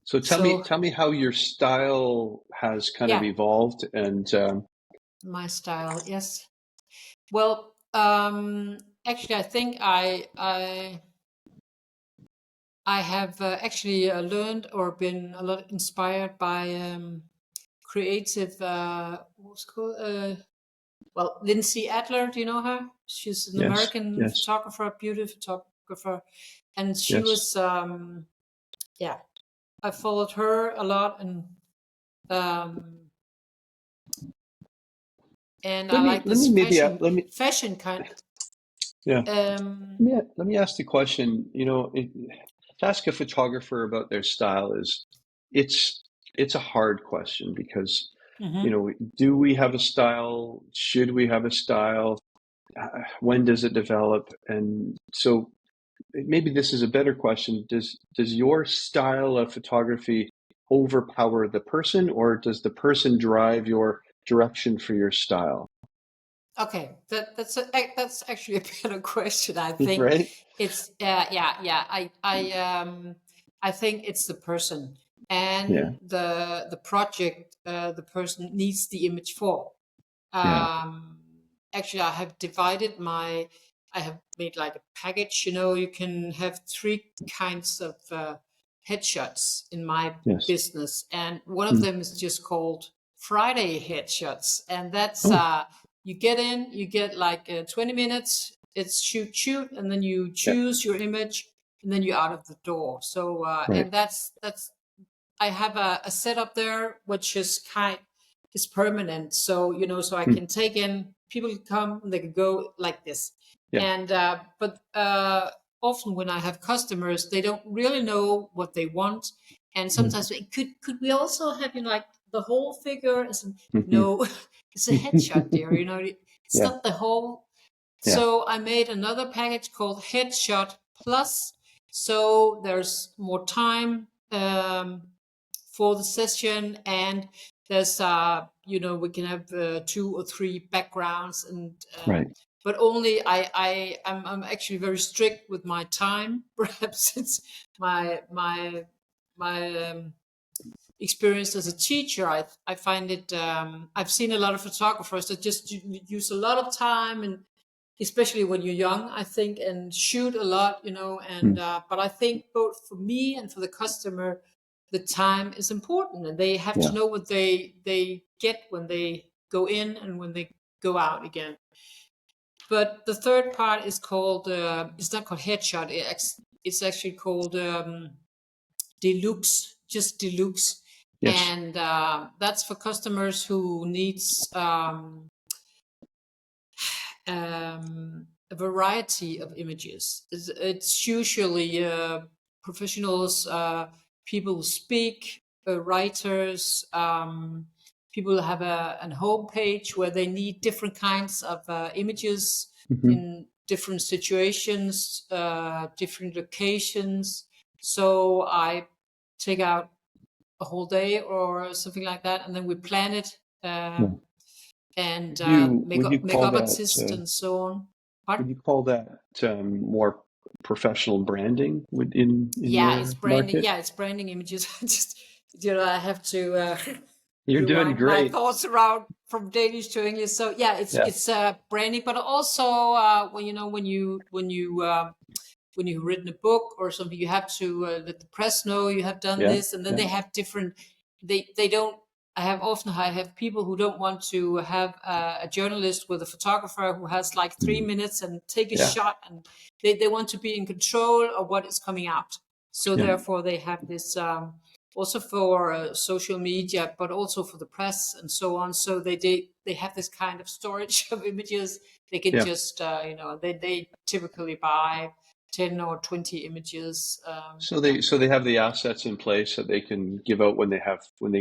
So So tell me how your style has kind of yeah, evolved and my style, yes. Well, actually, I think I have actually learned or been a lot inspired by creative. What's it called? Well, Lindsay Adler. Do you know her? She's an yes, American yes, photographer, beauty photographer, and she yes. was yeah. I followed her a lot, um, and I like Let this me maybe fashion kind. yeah. Um, Let me ask the question, to ask a photographer about their style it's it's a hard question because, mhm. do we have a style? Should we have a style? When does it develop? And so maybe this is a better question. Does your style of photography overpower the person, or does the person drive your direction for your style? Okay, that's actually a better question. I think Right? it's yeah. I think it's the person Yeah, and the project the person needs the image for. yeah, Um, Actually, I have divided my. I have made like a package. You know, you can have three kinds of headshots in my yes. business, and one of Mm. them is just called Friday headshots, and that's Oh, you get in, you get like 20 minutes. It's shoot, and then you yeah, choose your image, and then you're out of the door. So right. and that's I have a setup there which is permanent. So so I Mm. can take in people can come and they can go like this. Yeah. And but often when I have customers, they don't really know what they want, and Mm. sometimes could we also have like the whole figure? Mhm. No, it's a headshot, dear. It's Yeah, not the whole. yeah, So I made another package called Headshot Plus. So there's more time for the session, and there's we can have two or three backgrounds, and right. but only I'm actually very strict with my time. Perhaps it's my experience as a teacher. I find it I've seen a lot of photographers that just use a lot of time, and especially when you're young, I think, and shoot a lot, and Mm. but I think both for me and for the customer, the time is important, and they have to Yeah. know what they get when they go in and when they go out again. But the third part is called it's not called headshot. It's actually called deluxe, just deluxe, Yes. and that's for customers who needs a variety of images. It's usually professionals, people who speak, writers, people who have a home page where they need different kinds of images Hmm. in different situations, different locations. So I take out a whole day or something like that, and then we plan it. Yeah. And Would you call makeup that artist and so on. would Pardon? you call that more professional branding in Yeah, it's your branding. market? Yeah, it's branding images. I just I have to You're doing rewind my great. thoughts around from Danish to English. So yeah, Yeah. it's branding, but also when when you've written a book or something, you have to let the press know you have done Yeah. this, and then Yeah. they have different. They don't. I have people who don't want to have a journalist with a photographer who has like three Mm. minutes and take a Yeah. shot, and they want to be in control of what is coming out. So Yeah. therefore, they have this also for social media, but also for the press and so on. So they have this kind of storage of images. They can Yeah. just they typically buy 10 or 20 images. Yeah, So they have the assets in place that they can give out when they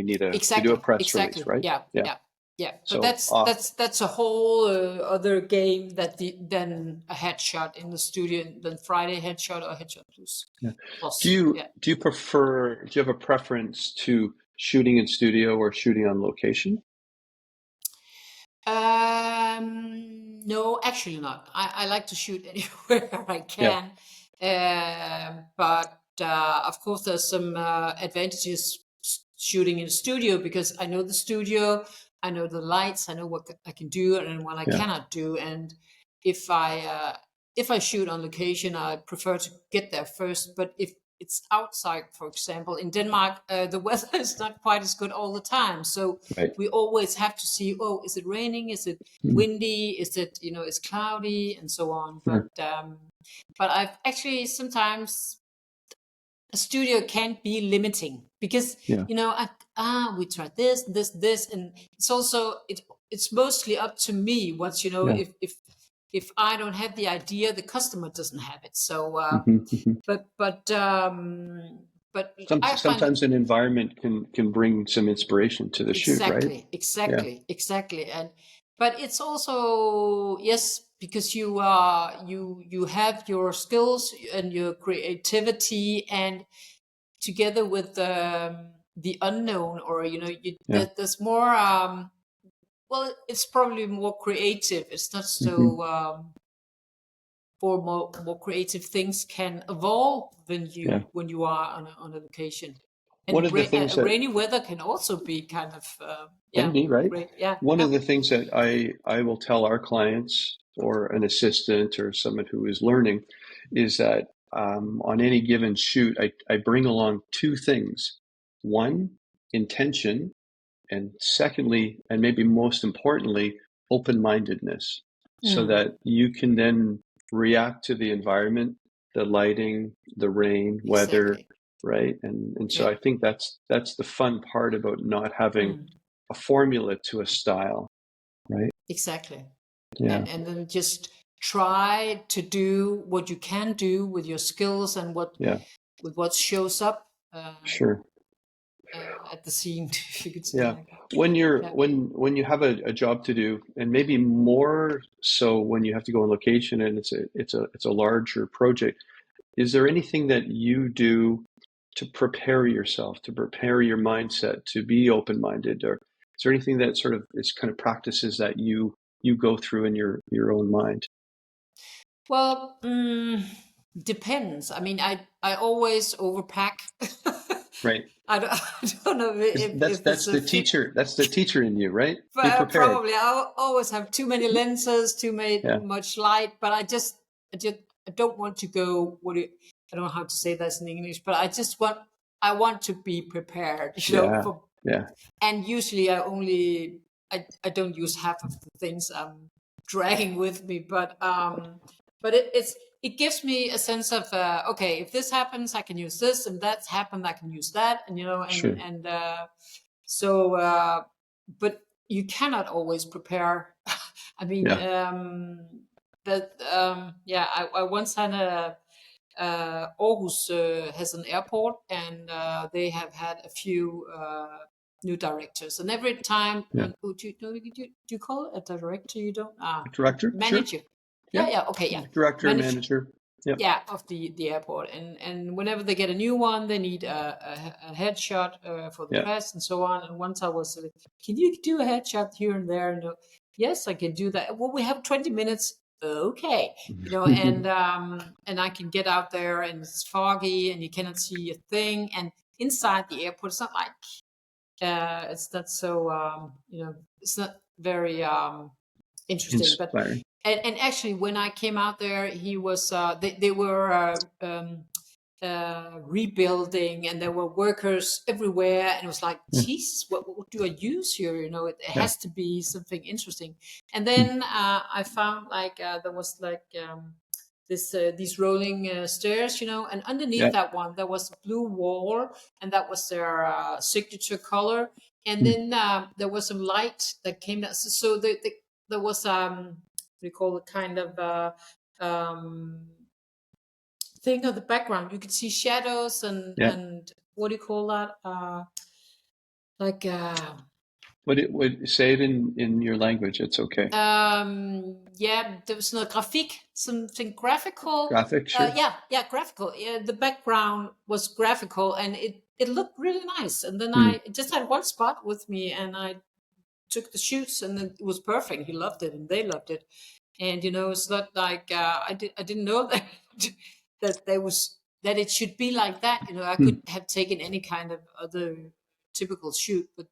need they do a press release, exactly. right? Yeah, Yeah. yeah, yeah. But So that's a whole other game than a headshot in the studio, than Friday headshot or headshot plus. yeah. Plus, yeah. Do you have a preference to shooting in studio or shooting on location? No, actually not. I like to shoot anywhere I Yeah. can. But of course, there's some advantages shooting in a studio, because I know the studio, I know the lights, I know what I can do and what I Yeah. cannot do. And if I shoot on location, I prefer to get there first. But if it's outside, for example, in Denmark, the weather is not quite as good all the time. So Right. we always have to see, oh, is it raining? Is it windy? Is it, it's cloudy, and so on. But I've actually sometimes a studio can be limiting, because Yeah. we tried this, and it's also it's mostly up to me. What's Yeah. if I don't have the idea, the customer doesn't have it. So, Mhm. but I find it Sometimes an environment can bring some inspiration to the shoot, right? Yeah. exactly, and but it's also, yes, because you have your skills and your creativity, and together with the unknown, or Yeah. there's more. Well, it's probably more creative. It's not Mhm. so. Or more creative things can evolve Yeah. when you are on a location. One And of the things that rainy weather can also be kind of can be, right? great. Yeah, One yeah. of the things that I will tell our clients or an assistant or someone who is learning is that on any given shoot, I bring along two things. One, intention, and secondly, and maybe most importantly, open-mindedness, so Mm, that you can then react to the environment, the lighting, the rain, weather, exactly. right? And so Yeah. I think that's the fun part about not having Mm, a formula to a style, right? exactly. Yeah, And then just try to do what you can do with your skills and yeah, with what shows up sure. at the scene, if you could say Yeah. like that. When you're Yeah. when you have a job to do, and maybe more so when you have to go on location and it's a larger project, is there anything that you do to prepare yourself, to prepare your mindset to be open-minded, or is there anything that sort of is kind of practices that you go through in your own mind? Well, depends. I mean, I always overpack. Right. I don't know if it's That's a the fit, teacher. That's the teacher in you, right? Be but prepared. probably I always have too many lenses, Yeah. much light. But I just I don't want to go. I don't know how to say this in English, but I want to be prepared. Yeah. For, Yeah. and usually I don't use half of the things I'm dragging with me, but it gives me a sense of okay, if this happens, I can use this, and that's happened, I can use that, and Sure. so but you cannot always prepare. I mean, Yeah. that yeah, I once had a Aarhus has an airport, and they have had a few new directors. And every time, Yeah. do you call it a director? You don't? Director? Sure. Manager. Yeah. Yeah, yeah, okay, yeah. Director, Manager. manager. Yep. Yeah, of the airport. And whenever they get a new one, they need a headshot for the Yeah. press and so on. And once I was, can you do a headshot here and there? And yes, I can do that. Well, we have 20 minutes. Okay, and I can get out there, and it's foggy and you cannot see a thing. And inside the airport, it's not like it's not so it's not very interesting. But Inspiring. and actually, when I came out there, he was they were rebuilding, and there were workers everywhere, and it was like, Yeah. Jesus, what do I use here? It Yeah. has to be something interesting. And Hmm. then I found like there was like this these rolling stairs, and underneath Yeah. that one there was a blue wall, and that was their signature color. And Hmm. then there was some light that came down, so there was we call it kind of thing of the background. You could see shadows Yeah. and what do you call that? Like Would say it in your language. It's okay. yeah, there was no graphic, something graphical. Graphic, sure. Yeah, graphical. Yeah, the background was graphical, and it looked really nice. And then Hmm. I just had one spot with me, and I took the shoots, and it was perfect. He loved it, and they loved it. And it's not like I didn't know that that there was that it should be like that. I Hmm. could have taken any kind of other typical shoot, but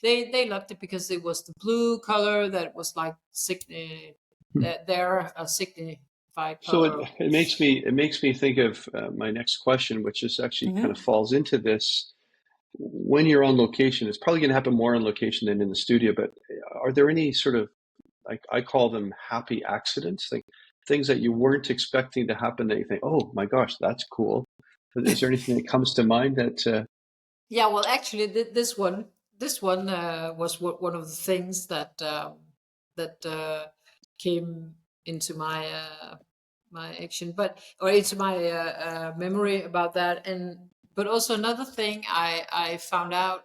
they loved it because it was the blue color that was like Hmm. their signified So color. it makes me think of my next question, which is actually kind of Hmm. falls into this. When you're on location, it's probably going to happen more on location than in the studio, but are there any sort of, like I call them happy accidents, like things that you weren't expecting to happen that you think, oh my gosh, that's cool. Is there anything that comes to mind that, Yeah, well, actually, this one was one of the things that came into my action, or into my memory about that, and but also another thing I found out,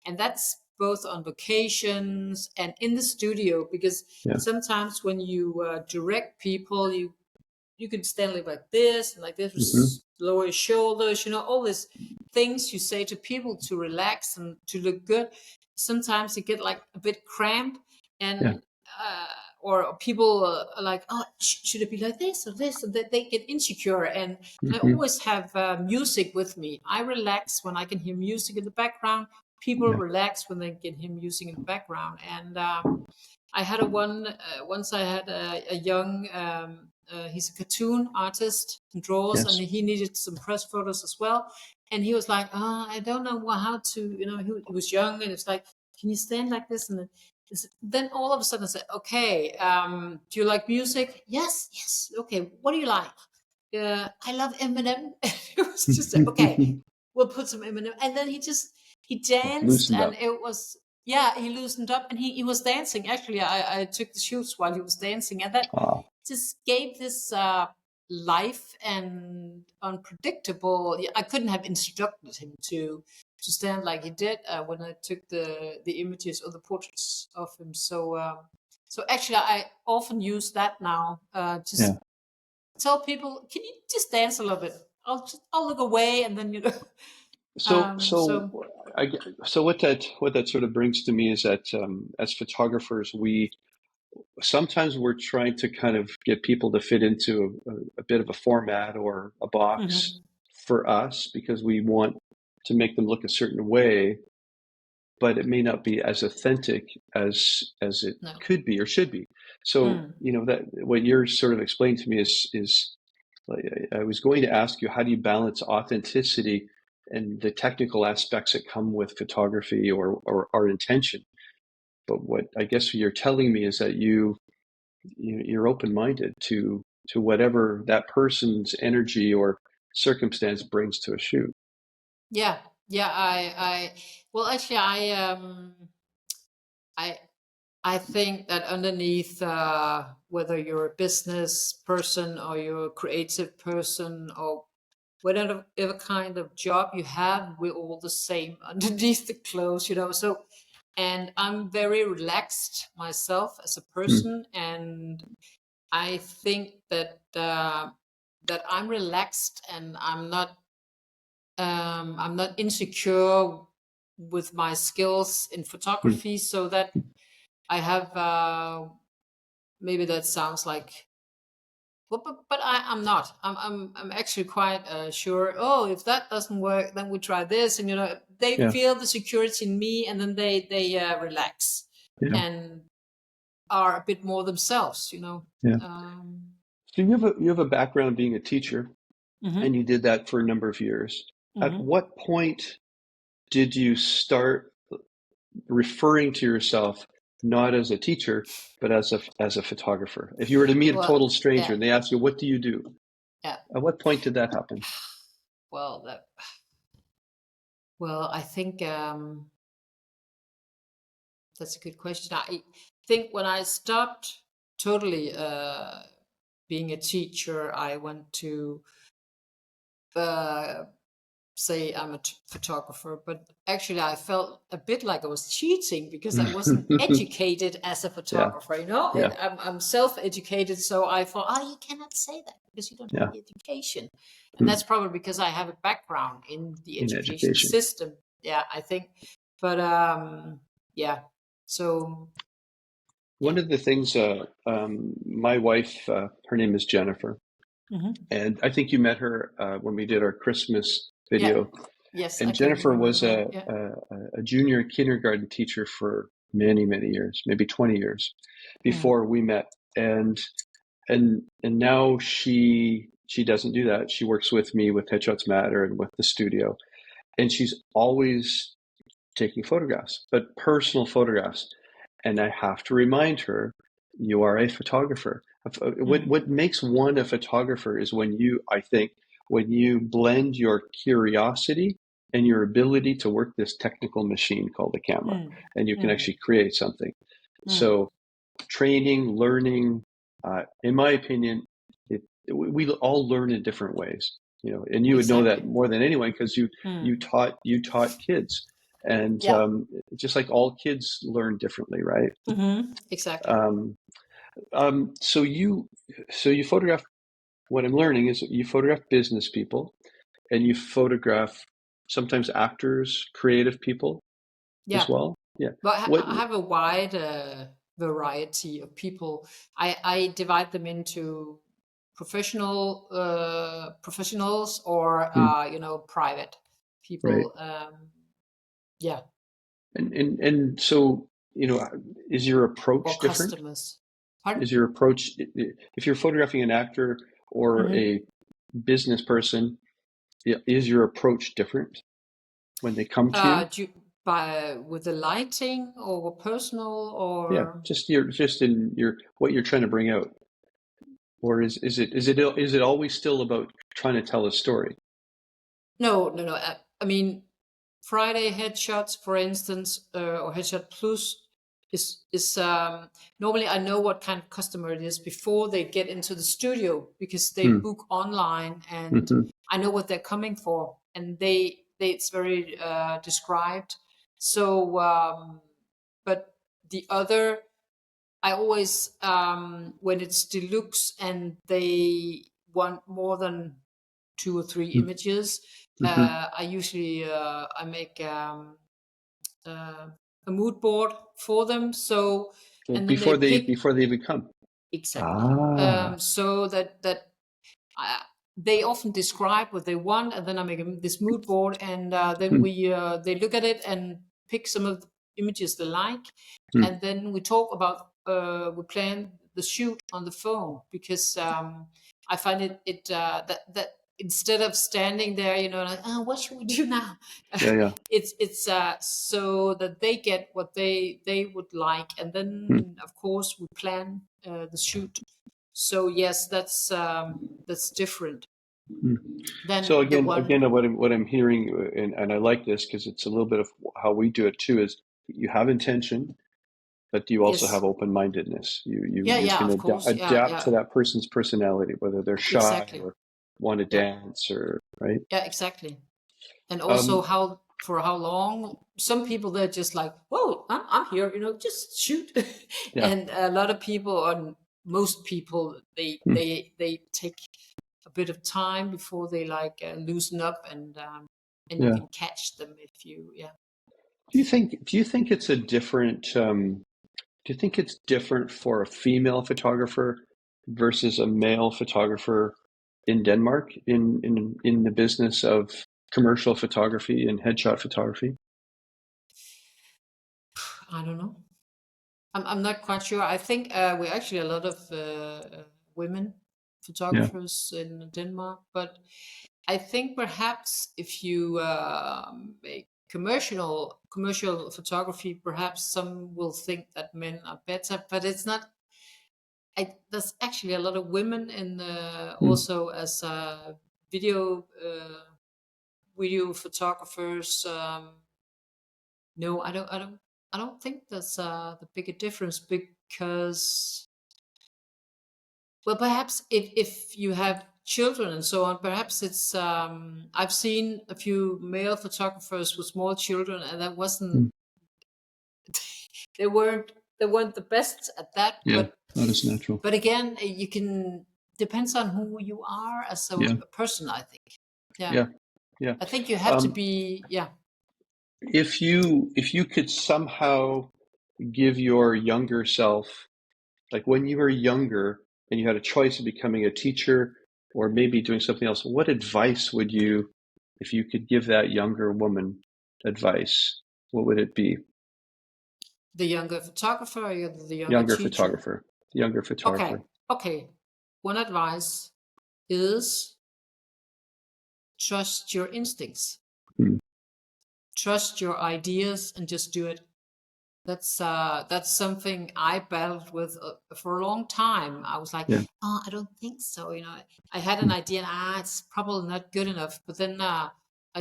and that's both on vacations and in the studio, because yeah. sometimes when you direct people, you can stand like this and like this, Hmm. lower your shoulders, all these things you say to people to relax and to look good. Sometimes you get like a bit cramped, Yeah. and or people are like, oh, should it be like this or this, and they get insecure. And I Hmm. always have music with me. I relax when I can hear music in the background. People Yeah. relax when they can hear music in the background. And I had a one once I had a young he's a cartoon artist and draws, and Yes. he needed some press photos as well. And he was like, I don't know how to, he was young, and it's like, can you stand like this? And then all of a sudden I said, okay, do you like music? Yes, yes. Okay, what do you like? I love Eminem. It was just okay, we'll put some Eminem. And then he danced, Loosened and up. it was, yeah, he loosened up, and he was dancing. Actually, I took the shoots while he was dancing, and that Ah, just gave this life and unpredictable. I couldn't have instructed him to stand like he did when I took the images or the portraits of him. So actually, I often use that now. yeah. Just tell people, can you just dance a little bit? I'll look away, and then So, So so what that sort of brings to me is that as photographers, we sometimes we're trying to kind of get people to fit into a bit of a format or a box mhm. for us because we want to make them look a certain way, but it may not be as authentic as it No. could be or should be. So, Mm. that what you're sort of explaining to me is like, I was going to ask you, how do you balance authenticity and the technical aspects that come with photography or our intention? But what I guess you're telling me is that you're open-minded to whatever that person's energy or circumstance brings to a shoot. Yeah, yeah. Well, actually, I I think that underneath, whether you're a business person or you're a creative person or whatever kind of job you have, we're all the same underneath the clothes. So, and I'm very relaxed myself as a Hmm. person, and I think that I'm relaxed, and I'm not insecure with my skills in Hmm. photography, so that I have, maybe that sounds like, but I'm not. I'm actually quite sure. Oh, if that doesn't work, then we try this, and they Yeah. feel the security in me, and then they relax Yeah. and are a bit more themselves. Yeah. Um, So you have a background being a teacher, and mhm, you did that for a number of years. At mhm. what point did you start referring to yourself not as a teacher, but as a photographer? If you were to meet a Well, total stranger yeah, and they ask you, "What do you do?" yeah. At what point did that happen? Well, I think, that's a good question. I think when I stopped totally being a teacher, I went to uh, say I'm a photographer, but actually I felt a bit like I was cheating because I wasn't educated as a Yeah. photographer. Yeah. I'm self-educated, so I thought, oh, you cannot say that because you don't have Yeah. the education, and Hmm. that's probably because I have a background in the In education education. system. Yeah, I think, but yeah. So yeah. One of the things, my wife, her name is Jennifer, And I think you met her when we did our Christmas Yeah. video. Yes, I And can Jennifer was remember. Yeah. a junior kindergarten teacher for many, many years, maybe 20 years before we met. And now she doesn't do that. She works with me with Headshots Matter and with the studio. And she's always taking photographs, but personal photographs. And I have to remind her, you are a photographer. What makes one a photographer is I think, when you blend your curiosity and your ability to work this technical machine called a camera, and you can actually create something. So training, learning, in my opinion, we all learn in different ways, and you would know that Exactly. more than anyone because you taught kids, and Yeah. just like all kids learn differently, right? Exactly. So you photograph. What I'm learning is you photograph business people, and you photograph sometimes actors, creative people as Yeah. well. Yeah. But What? I have a wide variety of people. I divide them into professionals or private Right. people. Yeah, And so, is your or approach different? customers. Pardon? Is your approach, if you're photographing an actor or Mm-hmm. a business person, is your approach different when they come to you? By with the lighting or personal Yeah, or just in what you're trying to bring out, or is it always still about trying to tell a story? no. I mean, Friday headshots, for instance, or headshot plus is normally I know what kind of customer it is before they get into the studio because they Hmm. book online and Mm-hmm. I know what they're coming for and they it's very described. So, but the other I always when it's deluxe and they want more than 2 or 3 images. Mm-hmm. I usually I make a mood board for them. So So and then they pick before they even come. exactly. Ah. So that I, they often describe what they want, and then I make this mood board, and then Hmm. they look at it and pick some of the images they like, Hmm. and then we talk about we plan the shoot on the phone because I find that instead of standing there, like oh, what should we do now? Yeah, yeah. It's so that they get what they would like, and Hmm. then of course we plan the shoot. So yes, that's different Hmm. So than the again, one. what I'm hearing, and I like this because it's a little bit of how we do it too, is you have intention, but you also have Yes, open-mindedness. You yeah, can of course, adapt yeah, to that person's personality, whether they're shy exactly, or want to yeah, dance or right. yeah, exactly. And also Um, how for how long some people they're just like, whoa, I'm here, just shoot. yeah. And a lot of people or most people Hmm. they take a bit of time before they like loosen up and you Yeah. can catch them if you yeah. Do you think it's a different? Do you think it's different for a female photographer versus a male photographer in Denmark in the business of commercial photography and headshot photography? I don't know. I'm not quite sure. I think we're actually a lot of women Yeah. photographers in Denmark, but I think perhaps if you make commercial photography, perhaps some will think that men are better, but it's not. There's actually a lot of women in Hmm. also as video video photographers. No, I don't think that's the bigger difference because, well, perhaps if you have children and so on, perhaps it's. I've seen a few male photographers with small children, and that wasn't. Hmm. They weren't the best at that, Yeah. Not as natural. but again, you can depends on who you are as Yeah. a person. I think. Yeah, Yeah. Yeah. I think you have to Um, be. Yeah. if you could somehow give your younger self, like when you were younger and you had a choice of becoming a teacher, or maybe doing something else, what advice would you, if you could give that younger woman advice, what would it be? The younger photographer or the younger Younger teacher? photographer, younger Okay. photographer. Okay. One advice is trust your instincts, Hmm. trust your ideas, and just do it. That's something I battled with for a long time. I was like, Yeah. oh, I don't think so. I had an idea, and it's probably not good enough. But then I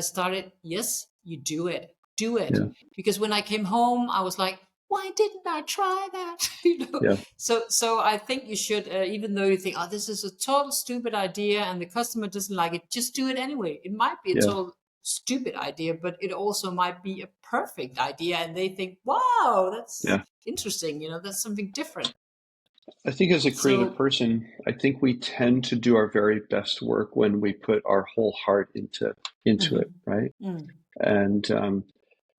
started, yes, you do it, do it. Yeah. Because when I came home, I was like, why didn't I try that? Yeah. So I think you should, even though you think, oh, this is a total stupid idea, and the customer doesn't like it, just do it anyway. It might be a Yeah. total stupid idea, but it also might be a perfect idea, and they think, wow, that's Yeah. interesting, that's something different. I think as a creative So person, I think we tend to do our very best work when we put our whole heart into it, mhm, right? mm, And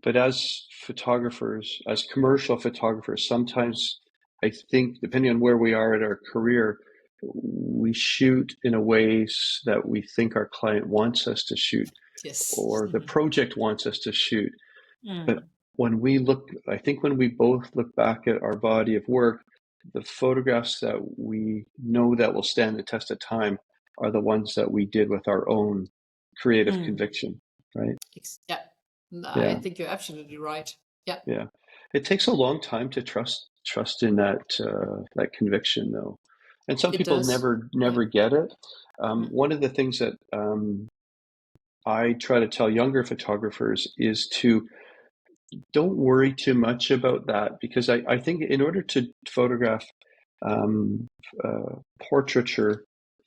but as photographers, as commercial photographers, sometimes I think, depending on where we are in our career, we shoot in a ways that we think our client wants us to shoot, yes. or the project wants us to shoot. But Mm, when we look, I think when we both look back at our body of work, the photographs that we know that will stand the test of time are the ones that we did with our own creative mm, conviction, right? yeah. No, I Yeah, think you're absolutely right. Yeah, yeah. It takes a long time to trust in that conviction, though, and some it people does. Yeah. never get it. Mm, One of the things that I try to tell younger photographers is to don't worry too much about that, because I think in order to photograph um, portraiture,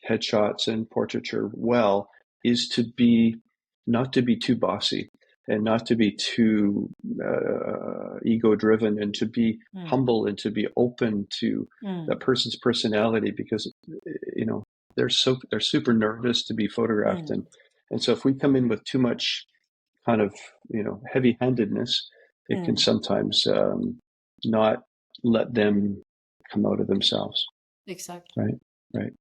headshots and portraiture well, is to be not to be too bossy and not to be too ego driven, and to be mm, humble and to be open to that mm, person's personality, because you know they're super nervous to be photographed, mm, and so if we come in with too much kind of heavy-handedness, it can mm. sometimes not let them come out of themselves. Exactly. Right, right.